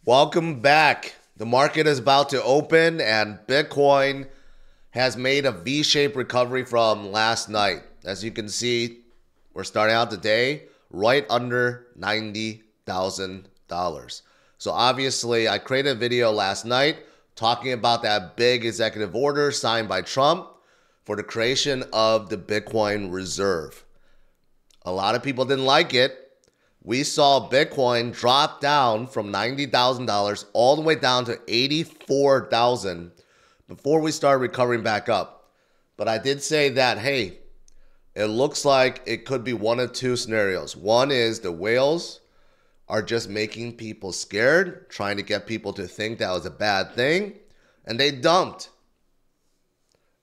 Welcome back. The market is about to open and Bitcoin has made a V-shaped recovery from last night. As you can see, we're starting out the day right under $90,000. So obviously, I created a video last night talking about that big executive order signed by Trump for the creation of the Bitcoin reserve. A lot of people didn't like it. We saw Bitcoin drop down from $90,000 all the way down to $84,000 before we started recovering back up. But I did say that, hey, it looks like it could be one of two scenarios. One is the whales are just making people scared, trying to get people to think that was a bad thing, and they dumped.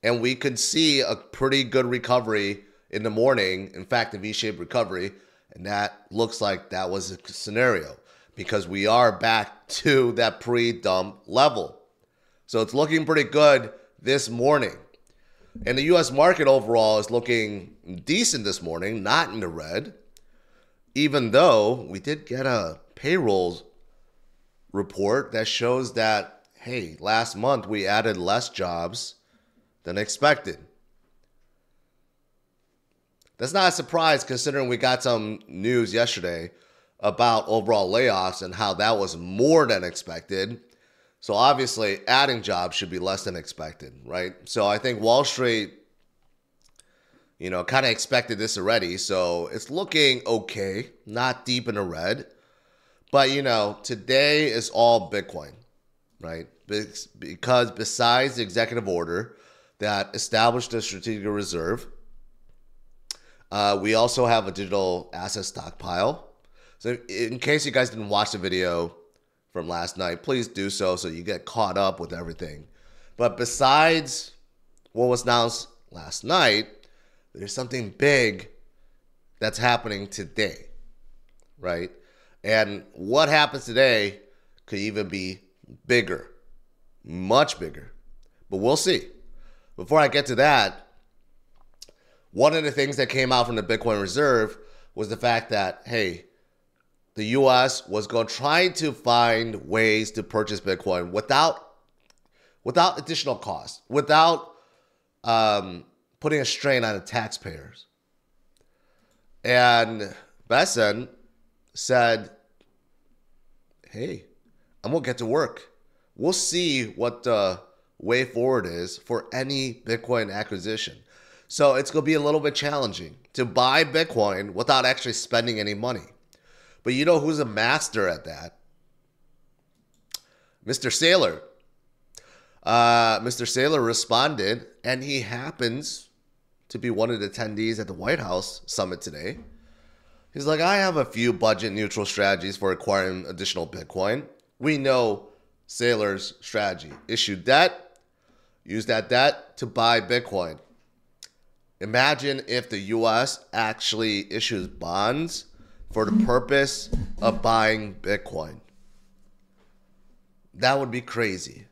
And we could see a pretty good recovery in the morning. In fact, a V-shaped recovery. And that looks like that was a scenario because we are back to that pre-dump level. So it's looking pretty good this morning. And the U.S. market overall is looking decent this morning, not in the red, even though we did get a payroll report that shows that, hey, last month we added less jobs than expected. That's not a surprise considering we got some news yesterday about overall layoffs and how that was more than expected. So obviously adding jobs should be less than expected, right? So I think Wall Street, kind of expected this already. So it's looking okay, not deep in the red. But, today is all Bitcoin, right? Because besides the executive order that established a strategic reserve, we also have a digital asset stockpile. So in case you guys didn't watch the video from last night, please do so you get caught up with everything. But besides what was announced last night, there's something big that's happening today, right? And what happens today could even be bigger, much bigger. But we'll see. Before I get to that, one of the things that came out from the Bitcoin Reserve was the fact that, hey, the U.S. was going to try to find ways to purchase Bitcoin without additional cost, without putting a strain on the taxpayers. And Besson said, hey, I'm going to get to work. We'll see what the way forward is for any Bitcoin acquisition. So it's going to be a little bit challenging to buy Bitcoin without actually spending any money. But you know who's a master at that? Mr. Saylor. Mr. Saylor responded, and he happens to be one of the attendees at the White House summit today. He's like, I have a few budget-neutral strategies for acquiring additional Bitcoin. We know Saylor's strategy. Issue debt, use that debt to buy Bitcoin. Imagine if the U.S. actually issues bonds for the purpose of buying Bitcoin. That would be crazy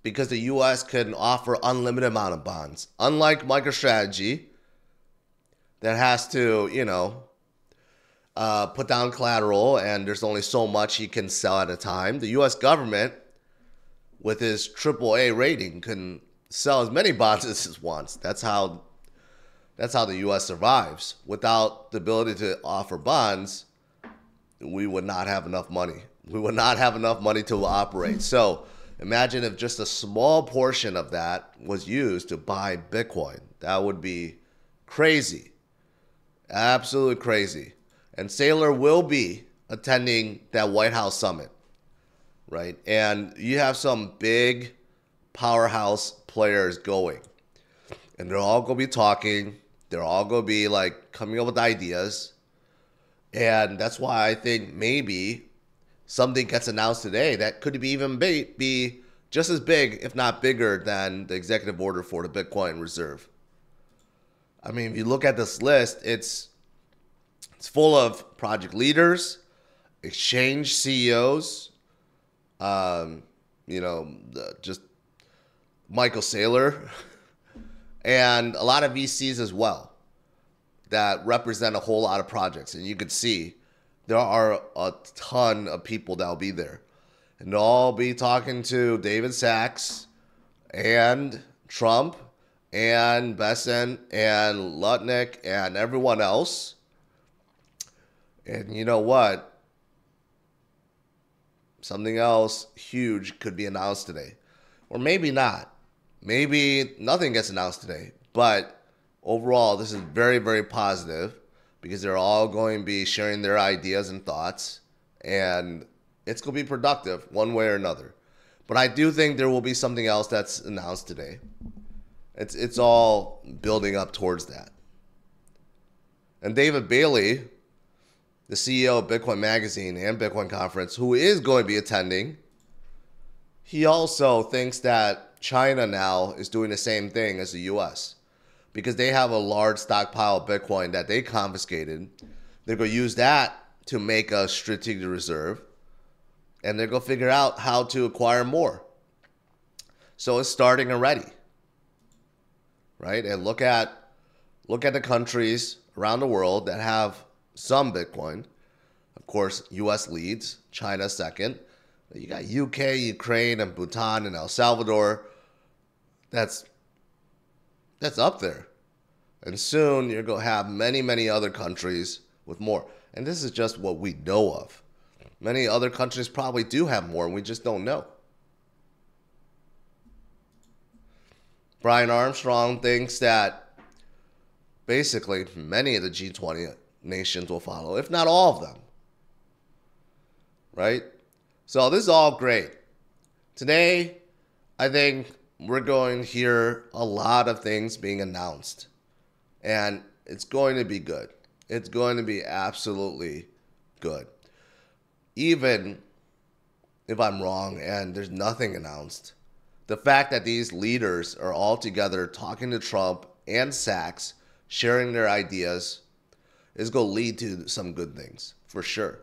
because the U.S. can offer unlimited amount of bonds. Unlike MicroStrategy that has to, put down collateral and there's only so much he can sell at a time. The U.S. government, with his AAA rating, can sell as many bonds as it wants. That's how the U.S. survives. Without the ability to offer bonds, we would not have enough money. We would not have enough money to operate. So imagine if just a small portion of that was used to buy Bitcoin. That would be crazy. Absolutely crazy. And Saylor will be attending that White House summit, right? And you have some big powerhouse players going. And they're all going to be talking. They're all going to be coming up with ideas. And that's why I think maybe something gets announced today that could be just as big, if not bigger, than the executive order for the Bitcoin Reserve. I mean, if you look at this list, it's full of project leaders, exchange CEOs, just Michael Saylor, and a lot of VCs as well that represent a whole lot of projects. And you could see there are a ton of people that will be there. and I'll be talking to David Sachs and Trump and Besson and Lutnick and everyone else. And you know what? Something else huge could be announced today. Or maybe not. Maybe nothing gets announced today. But overall, this is very, very positive because they're all going to be sharing their ideas and thoughts. And it's going to be productive one way or another. But I do think there will be something else that's announced today. It's all building up towards that. And David Bailey, the CEO of Bitcoin Magazine and Bitcoin Conference, who is going to be attending, he also thinks that China now is doing the same thing as the US because they have a large stockpile of Bitcoin that they confiscated. They're going to use that to make a strategic reserve, and they're going to figure out how to acquire more. So it's starting already, right? And look at the countries around the world that have some Bitcoin. Of course, US leads, China second. You got UK, Ukraine, and Bhutan, and El Salvador. That's up there. And soon you're going to have many, many other countries with more. And this is just what we know of. Many other countries probably do have more, and we just don't know. Brian Armstrong thinks that basically many of the G20 nations will follow, if not all of them. Right? So this is all great. Today, I think we're going to hear a lot of things being announced. And it's going to be good. It's going to be absolutely good. Even if I'm wrong and there's nothing announced, the fact that these leaders are all together talking to Trump and Sachs, sharing their ideas, is going to lead to some good things, for sure.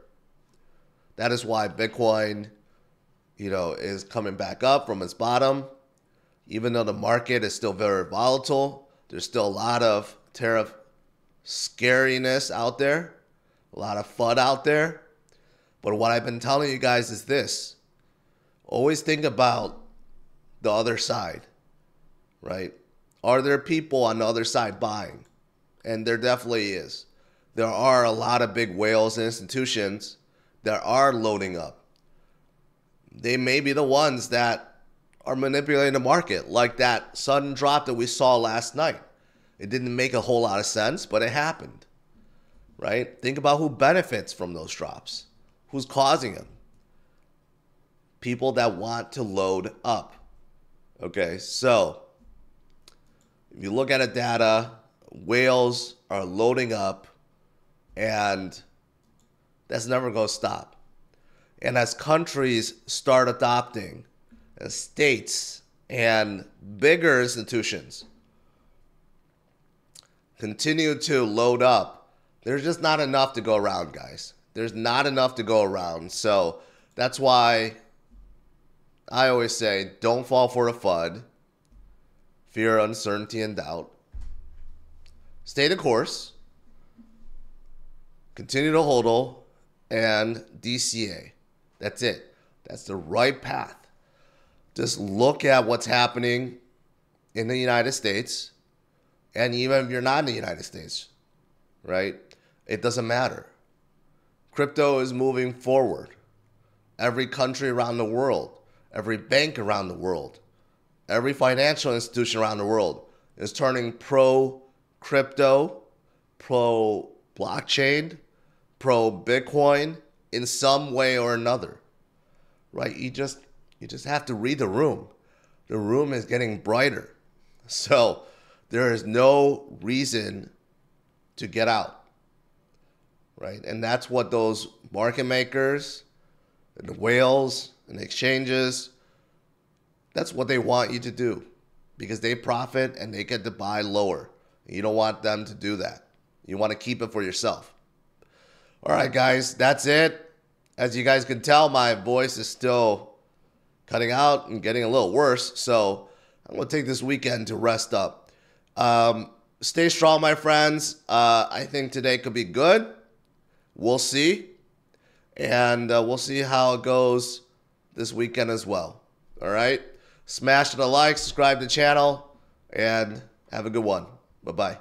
That is why Bitcoin, is coming back up from its bottom. Even though the market is still very volatile, there's still a lot of tariff scariness out there, a lot of FUD out there. But what I've been telling you guys is this. Always think about the other side, right? Are there people on the other side buying? And there definitely is. There are a lot of big whales and institutions that are loading up. They may be the ones that are manipulating the market, like that sudden drop that we saw last night. It didn't make a whole lot of sense, but it happened, right? Think about who benefits from those drops. Who's causing them? People that want to load up. Okay, so if you look at the data, whales are loading up, and that's never going to stop. And as countries start adopting, as states and bigger institutions continue to load up, there's just not enough to go around, guys. There's not enough to go around. So that's why I always say, don't fall for a FUD, fear, uncertainty, and doubt. Stay the course. Continue to hodl and DCA. That's it. That's the right path. Just look at what's happening in the United States. And even if you're not in the United States, right? It doesn't matter. Crypto is moving forward. Every country around the world, every bank around the world, every financial institution around the world is turning pro-crypto, pro-blockchain, pro-Bitcoin in some way or another, right? You just have to read the room. The room is getting brighter. So there is no reason to get out, right? And that's what those market makers and the whales and the exchanges, that's what they want you to do because they profit and they get to buy lower. You don't want them to do that. You want to keep it for yourself. All right, guys, that's it. As you guys can tell, my voice is still cutting out and getting a little worse. So I'm going to take this weekend to rest up. Stay strong, my friends. I think today could be good. We'll see. And we'll see how it goes this weekend as well. All right? Smash the like, subscribe to the channel, and have a good one. Bye-bye.